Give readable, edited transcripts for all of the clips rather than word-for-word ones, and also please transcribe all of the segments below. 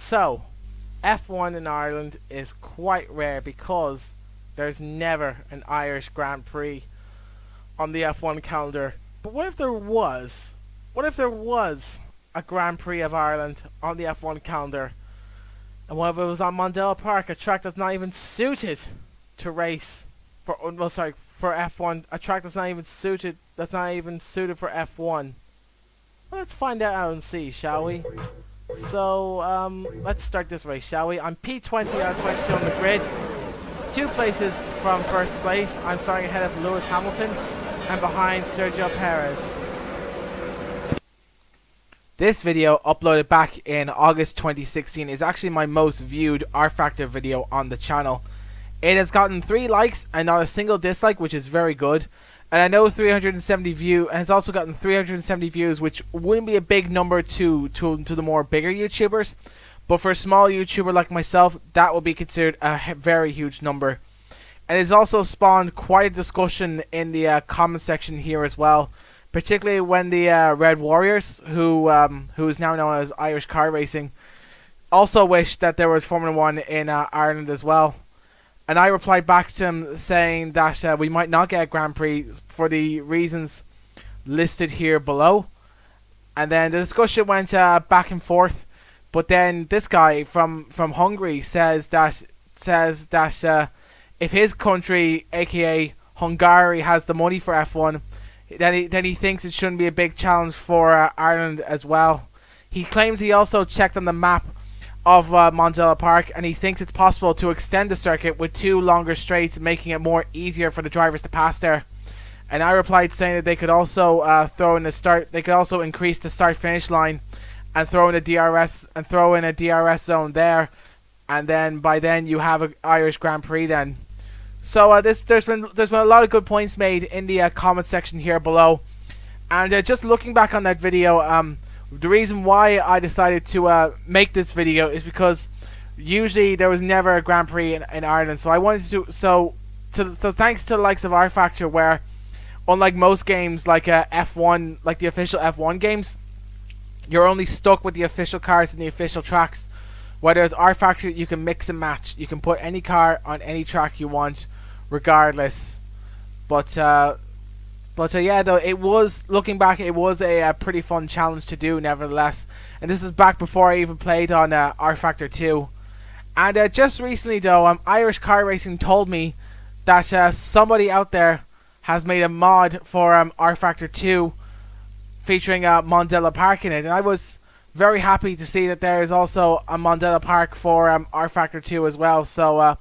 So, F1 in Ireland is quite rare because there's never an Irish Grand Prix on the F1 calendar. But what if there was? What if there was a Grand Prix of Ireland on the F1 calendar? And what if it was on Mondale Park, a track that's not even suited to race for for F1, a track that's not even suited for F1. Well, let's find out and see, shall we? So, let's start this way, shall we? I'm P20 out of 22 on the grid. 2 places from first place. I'm starting ahead of Lewis Hamilton and behind Sergio Perez. This video, uploaded back in August 2016, is actually my most viewed Rfactor video on the channel. It has gotten 3 likes and not a single dislike, which is very good. And I know 370 views, and it's also gotten 370 views, which wouldn't be a big number to the more bigger YouTubers. But for a small YouTuber like myself, that would be considered a very huge number. And it's also spawned quite a discussion in the comment section here as well. Particularly when the Red Warriors, who is now known as Irish Car Racing, also wished that there was Formula 1 in Ireland as well. And I replied back to him saying that we might not get a Grand Prix for the reasons listed here below. And then the discussion went back and forth. But then this guy from Hungary says that if his country, aka Hungary, has the money for F1, then he thinks it shouldn't be a big challenge for Ireland as well. He claims he also checked on the map of Mondale Park, and he thinks it's possible to extend the circuit with 2 longer straights, making it more easier for the drivers to pass there. And I replied saying that they could also They could also increase the start-finish line and throw in a DRS zone there, and then by then you have an Irish Grand Prix then. So there's been a lot of good points made in the comment section here below, and just looking back on that video, the reason why I decided to make this video is because usually there was never a Grand Prix in Ireland. So I wanted to so thanks to the likes of Rfactor, where unlike most games like F1, like the official F1 games, you're only stuck with the official cars and the official tracks. Whereas Rfactor, you can mix and match. You can put any car on any track you want, regardless. But yeah, though, it was, looking back, it was a pretty fun challenge to do, nevertheless. And this is back before I even played on Rfactor2. And just recently, though, Irish Car Racing told me that somebody out there has made a mod for Rfactor2 featuring Mondale Park in it. And I was very happy to see that there is also a Mondale Park for Rfactor2 as well. So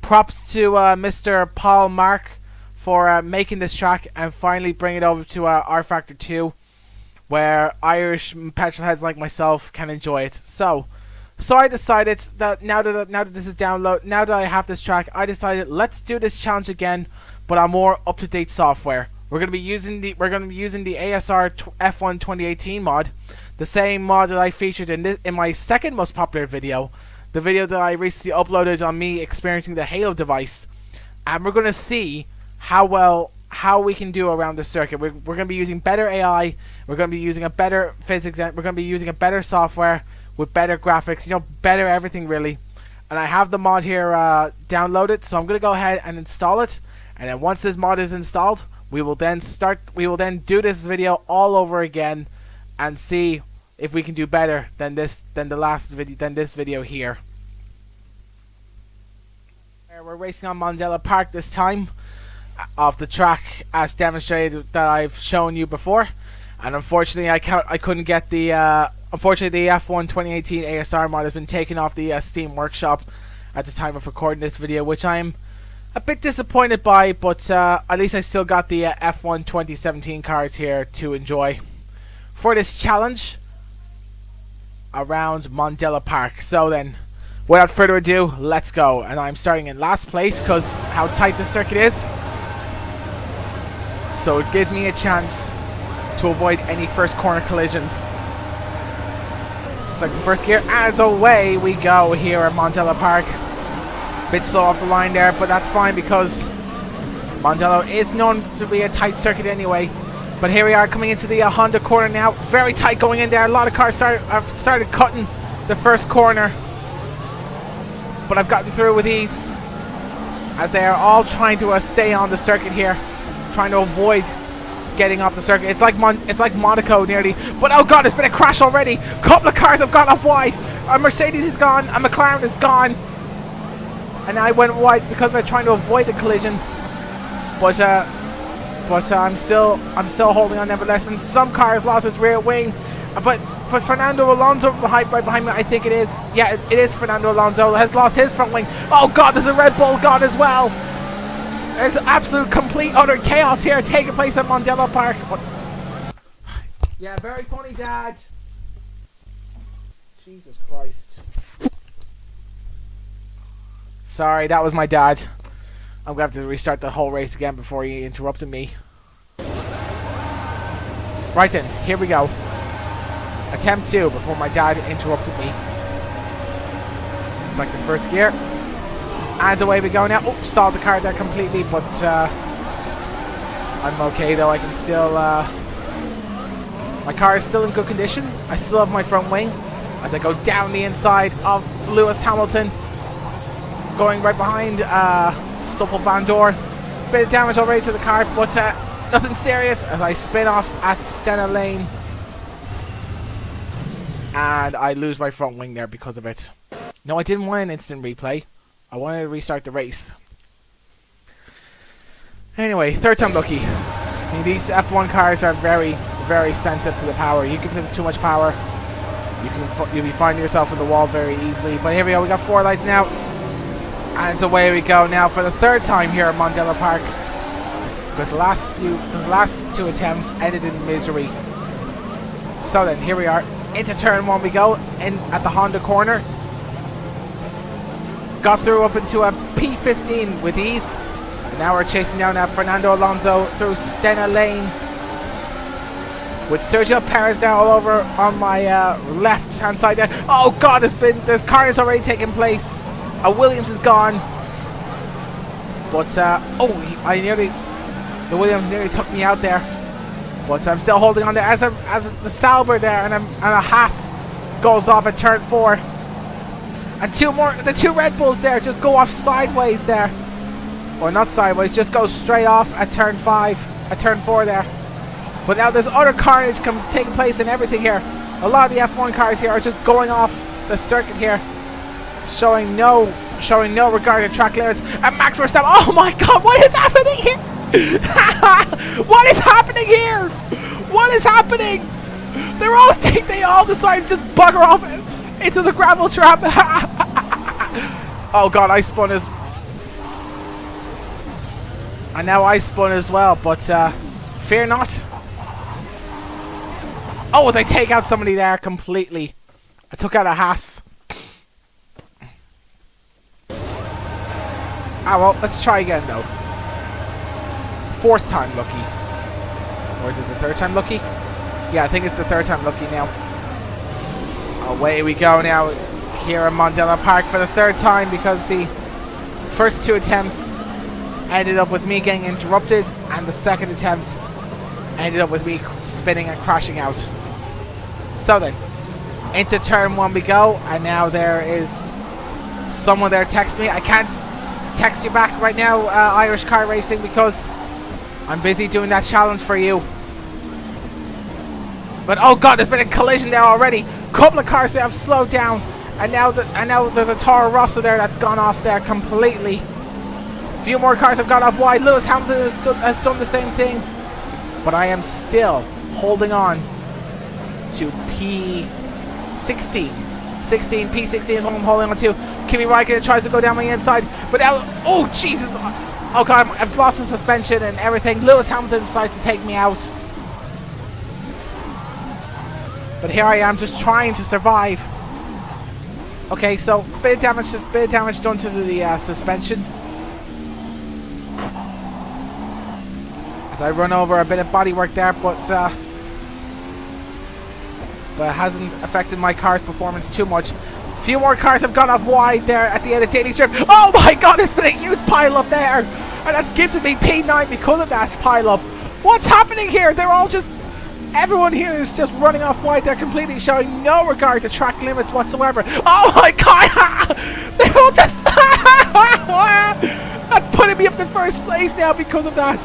props to Mr. Paul Mark for making this track and finally bringing it over to Rfactor2, where Irish petrolheads like myself can enjoy it. So I decided that now that this is download, now that I have this track, I decided let's do this challenge again, but on more up-to-date software. We're gonna be using the ASR F1 2018 mod, the same mod that I featured in my second most popular video, the video that I recently uploaded on me experiencing the Halo device. And we're gonna see how we can do around the circuit. We're going to be using better AI. We're going to be using a better physics. We're going to be using a better software with better graphics. Better everything really. And I have the mod here downloaded, so I'm going to go ahead and install it. And then once this mod is installed, we will then do this video all over again and see if we can do better than this video here. We're racing on Mondale Park this time, of the track as demonstrated that I've shown you before. And unfortunately I couldn't get the unfortunately the F1 2018 ASR mod has been taken off the Steam Workshop at the time of recording this video, which I'm a bit disappointed by, but at least I still got the F1 2017 cars here to enjoy for this challenge around Mondale Park. So then, without further ado, let's go. And I'm starting in last place because how tight the circuit is. So it gives me a chance to avoid any first corner collisions. It's like the first gear, as away we go here at Mondale Park. Bit slow off the line there, but that's fine because Mondale is known to be a tight circuit anyway. But here we are coming into the Honda corner now. Very tight going in there. A lot of cars have started cutting the first corner, but I've gotten through with ease, as they are all trying to stay on the circuit here, trying to avoid getting off the circuit. It's like Monaco nearly, but oh god, there's been a crash already. Couple of cars have gone up wide. A Mercedes is gone, a McLaren is gone, and I went wide because we're trying to avoid the collision. But I'm still holding on nevertheless. And some car has lost its rear wing, but Fernando Alonso right behind me, I think it is. Yeah, it is Fernando Alonso has lost his front wing. Oh god, there's a Red Bull gone as well. There's absolute complete utter chaos here taking place at Mondello Park. Yeah, very funny, Dad. Jesus Christ. Sorry, that was my dad. I'm going to have to restart the whole race again before he interrupted me. Right then, here we go. Attempt 2 before my dad interrupted me. Select the first gear. And away we go now. Oh, stalled the car there completely, but I'm okay though. I can still... my car is still in good condition. I still have my front wing as I go down the inside of Lewis Hamilton. Going right behind Stoffel Van Dorn. Bit of damage already to the car, but nothing serious as I spin off at Stena Lane. And I lose my front wing there because of it. No, I didn't want an instant replay. I wanted to restart the race. Anyway, third time lucky. I mean, these F1 cars are very, very sensitive to the power. You give them too much power, you'll be finding yourself in the wall very easily. But here we go, we got 4 lights now. And away we go now for the third time here at Mondello Park. Because the last 2 attempts ended in misery. So then, here we are. Into turn 1 we go, in at the Honda corner. Got through up into a P15 with ease. And now we're chasing down Fernando Alonso through Stena Lane. With Sergio Perez there all over on my left hand side there. Oh god, there's carnage already taking place. A Williams is gone. But the Williams nearly took me out there. But I'm still holding on there as the Sauber there and a Haas goes off at turn 4. And the 2 Red Bulls there just go off sideways there. Or not sideways, just go straight off at turn 4 there. But now there's utter carnage taking place and everything here. A lot of the F1 cars here are just going off the circuit here, showing no regard to track limits. And Max Verstappen, oh my god, what is happening here? What is happening here? What is happening? They all decide to just bugger off into the gravel trap. Oh god, I spun as... And now I spun as well, but fear not. Oh, as I take out somebody there completely. I took out a Haas. Ah well, let's try again though. 4th time lucky. Or is it the 3rd time lucky? Yeah, I think it's the 3rd time lucky now. Away we go now here at Mondello Park for the 3rd time, because the first 2 attempts ended up with me getting interrupted, and the 2nd attempt ended up with me spinning and crashing out. So then, into turn 1 we go, and now there is someone there texting me. I can't text you back right now, Irish Car Racing, because I'm busy doing that challenge for you. But oh god, there's been a collision there already. Couple of cars that have slowed down, and now there's a Toro Rosso there that's gone off there completely. A few more cars have gone off wide. Lewis Hamilton has done the same thing, but I am still holding on to P16. P16 is what I'm holding on to. Kimi Räikkönen tries to go down my inside, but now, oh Jesus, oh god, I've lost the suspension and everything. Lewis Hamilton decides to take me out. But here I am, just trying to survive. Okay, so bit of damage done to the suspension. As I run over a bit of bodywork there, but it hasn't affected my car's performance too much. A few more cars have gone off wide there at the end of Daly Strip. Oh my god, there's been a huge pile up there, and that's given me P9 because of that pile up. What's happening here? They're all just... Everyone here is just running off wide. They're completely showing no regard to track limits whatsoever. Oh my god! They're all just that's putting me up to first place now because of that.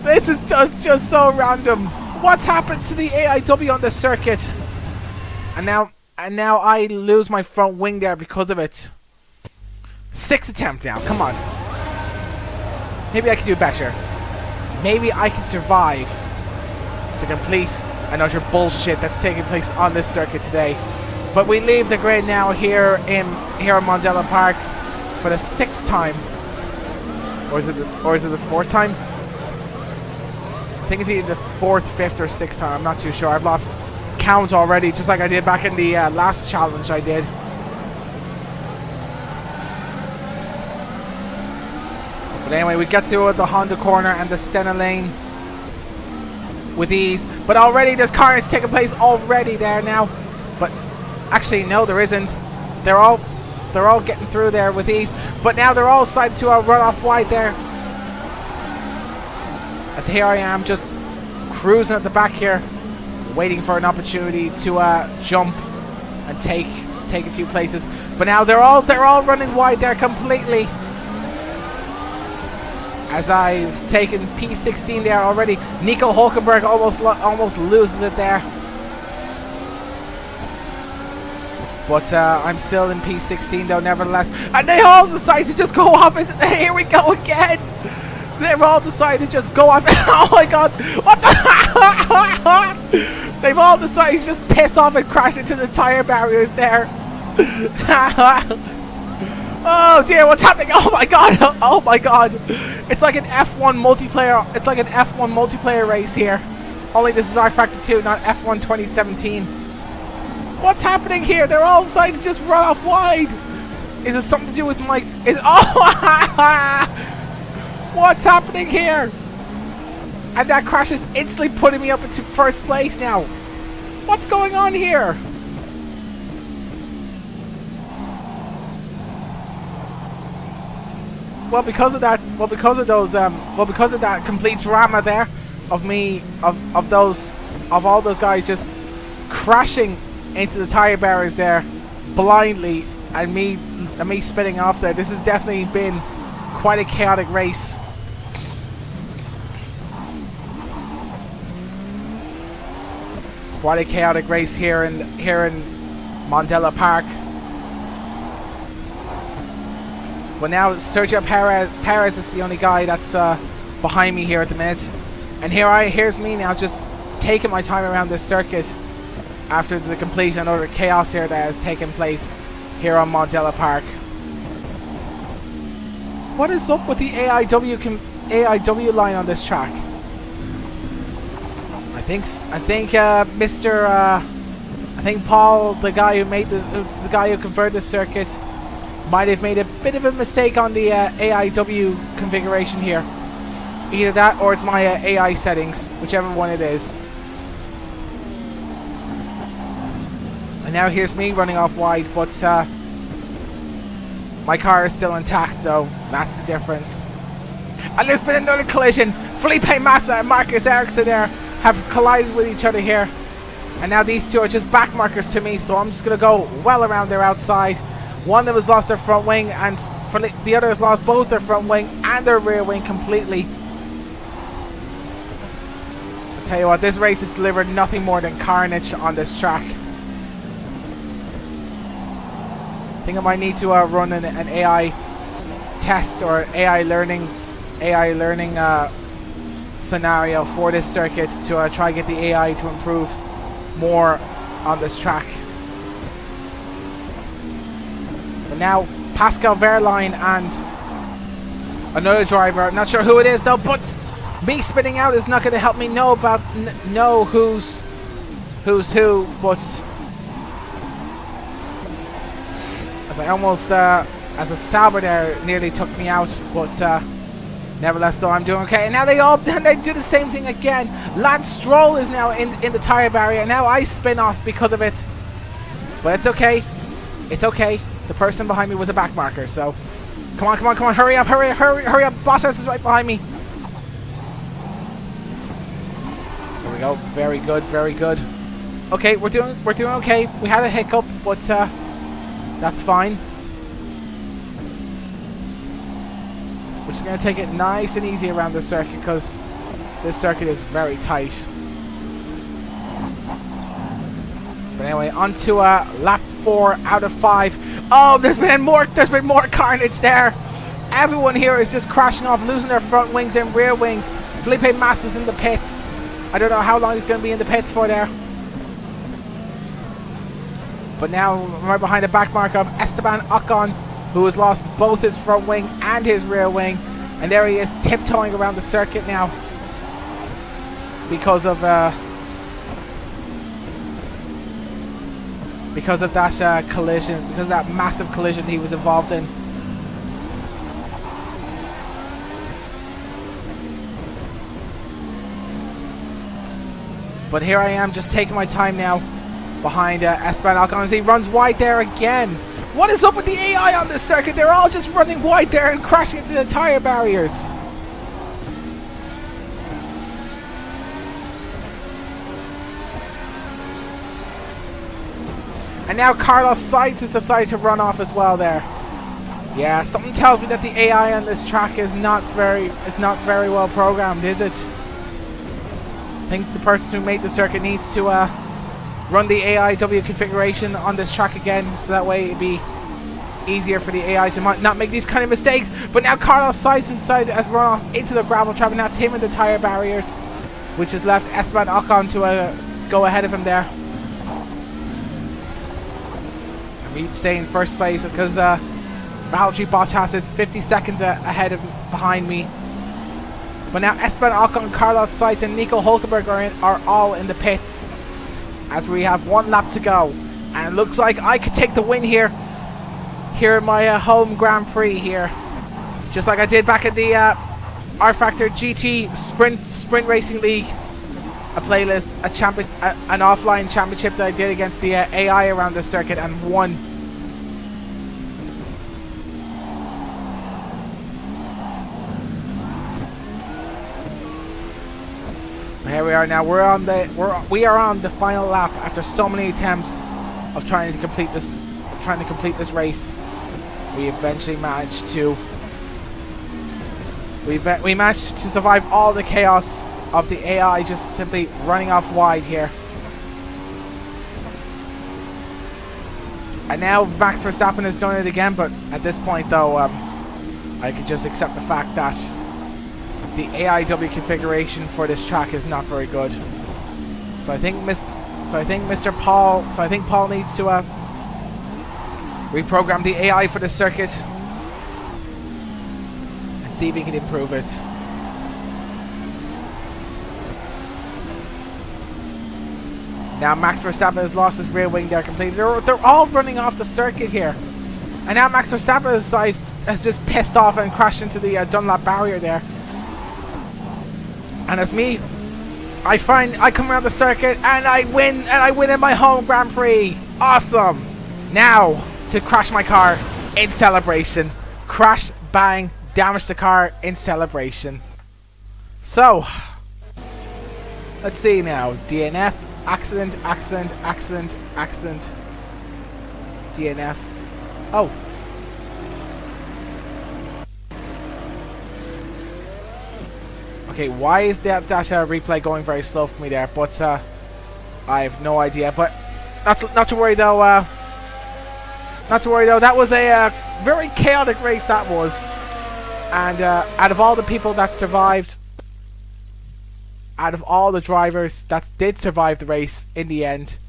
This is just so random. What's happened to the AIW on the circuit? And now I lose my front wing there because of it. 6th attempt now. Come on. Maybe I can do better. Maybe I can survive the complete and utter bullshit that's taking place on this circuit today. But we leave the grid now here in Mandela Park for the 6th time. Or is it the 4th time? I think it's either the 4th, 5th, or 6th time. I'm not too sure. I've lost count already, just like I did back in the last challenge I did. But anyway, we get through the Honda corner and the Stena lane with ease. But already there's carnage taking place already there now. But actually, no, there isn't. They're all getting through there with ease. But now they're all decided to run off wide there. As here I am, just cruising at the back here, waiting for an opportunity to jump and take a few places. But now they're all running wide there completely. As I've taken P16 there already. Nico Hulkenberg almost loses it there. But I'm still in P16 though, nevertheless. And they all decide to just go off. Here we go again. They've all decided to just go off. Oh my god. What the? They've all decided to just piss off and crash into the tire barriers there. Oh dear, what's happening? Oh my god. Oh my god. It's like an F1 multiplayer. It's like an F1 multiplayer race here. Only this is Rfactor2, not F1 2017. What's happening here? They're all deciding to just run off wide. Is it something to do with my... What's happening here? And that crash is instantly putting me up into first place now. What's going on here? Well, because of that, because of that complete drama there of me, of all those guys just crashing into the tire barriers there blindly, and me spinning off there. This has definitely been quite a chaotic race. Quite a chaotic race here in Mandela Park. But now Sergio Perez is the only guy that's behind me here at the minute. And here's me now just taking my time around this circuit after the complete and utter chaos here that has taken place here on Mandela Park. What is up with the AIW line on this track? I think Paul, the guy who converted the circuit, might have made a bit of a mistake on the AIW configuration here. Either that or it's my AI settings, whichever one it is. And now here's me running off wide, but my car is still intact though. That's the difference. And there's been another collision. Felipe Massa and Marcus Ericsson there have collided with each other here. And now these two are just back markers to me, so I'm just going to go well around their outside. One of them has lost their front wing, and the other has lost both their front wing and their rear wing completely. I'll tell you what, this race has delivered nothing more than carnage on this track. I think I might need to run an AI test or AI learning scenario for this circuit to try get the AI to improve more on this track. But now Pascal Wehrlein and another driver, I'm not sure who it is though, but me spinning out is not going to help me know who's who. But as I almost as a Sauber there nearly took me out, but nevertheless though I'm doing okay. And now they do the same thing again. Lance Stroll is now in the tire barrier. Now I spin off because of it, but it's okay. It's okay. The person behind me was a back marker, so come on, hurry up, hurry up. Bottas is right behind me. we go. Very good, very good. Okay, we're doing okay. We had a hiccup, but that's fine. We're just gonna take it nice and easy around the circuit because this circuit is very tight. But anyway, on to lap 4 out of 5. Oh, there's been more carnage there. Everyone here is just crashing off, losing their front wings and rear wings. Felipe Massa's in the pits. I don't know how long he's going to be in the pits for there. But now, right behind the back mark of Esteban Ocon, who has lost both his front wing and his rear wing. And there he is, tiptoeing around the circuit now. Because of that collision, because of that massive collision he was involved in. But here I am, just taking my time now behind Esteban Ocon as he runs wide there again. What is up with the AI on this circuit? They're all just running wide there and crashing into the tire barriers. And now Carlos Sainz has decided to run off as well there. Yeah, something tells me that the AI on this track is not very well programmed, is it? I think the person who made the circuit needs to run the AIW configuration on this track again, so that way it'd be easier for the AI to not make these kind of mistakes. But now Carlos Sainz has decided to run off into the gravel trap, and that's him in the tire barriers, which has left Esteban Ocon to go ahead of him there. And we'd stay in first place because Valtteri Bottas is 50 seconds ahead of behind me. But now Esteban Ocon, Carlos Sainz and Nico Hulkenberg are all in the pits as we have 1 lap to go. And it looks like I could take the win here in my home Grand Prix here. Just like I did back at the Rfactor GT Sprint Racing League. A playlist, an offline championship that I did against the AI around the circuit and won. Here we are now. We are on the final lap after so many attempts of trying to complete this race. We eventually managed to. We managed to survive all the chaos of the AI just simply running off wide here. And now Max Verstappen has done it again, but at this point though, I could just accept the fact that the AIW configuration for this track is not very good. So I think Paul needs to reprogram the AI for the circuit and see if he can improve it. Now Max Verstappen has lost his rear wing there completely. They're all running off the circuit here. And now Max Verstappen has just pissed off and crashed into the Dunlop barrier there. And as me, I come around the circuit and I win in my home Grand Prix. Awesome. Now to crash my car in celebration. Crash, bang, damage the car in celebration. So, let's see now. DNF, accident, DNF. Oh. Okay, why is that replay going very slow for me there? But I have no idea. But not to worry though. That was a very chaotic race. That was, and out of all the people that survived, out of all the drivers that did survive the race in the end,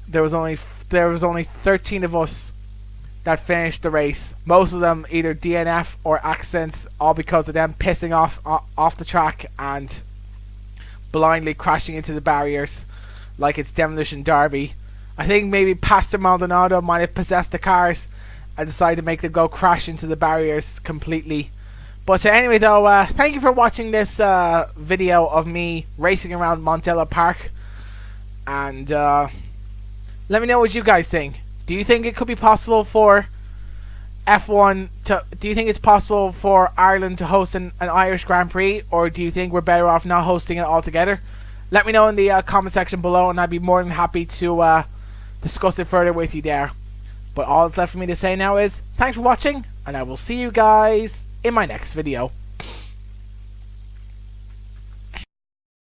there was only 13 of us that finished the race. Most of them either DNF or accidents, all because of them pissing off the track and blindly crashing into the barriers like it's Demolition Derby. I think maybe Pastor Maldonado might have possessed the cars and decided to make them go crash into the barriers completely. But anyway though, thank you for watching this video of me racing around Montello Park. And let me know what you guys think. Do you think it could be possible for F1 to... Do you think it's possible for Ireland to host an Irish Grand Prix? Or do you think we're better off not hosting it altogether? let me know in the comment section below, and I'd be more than happy to discuss it further with you there. But all that's left for me to say now is thanks for watching, and I will see you guys in my next video.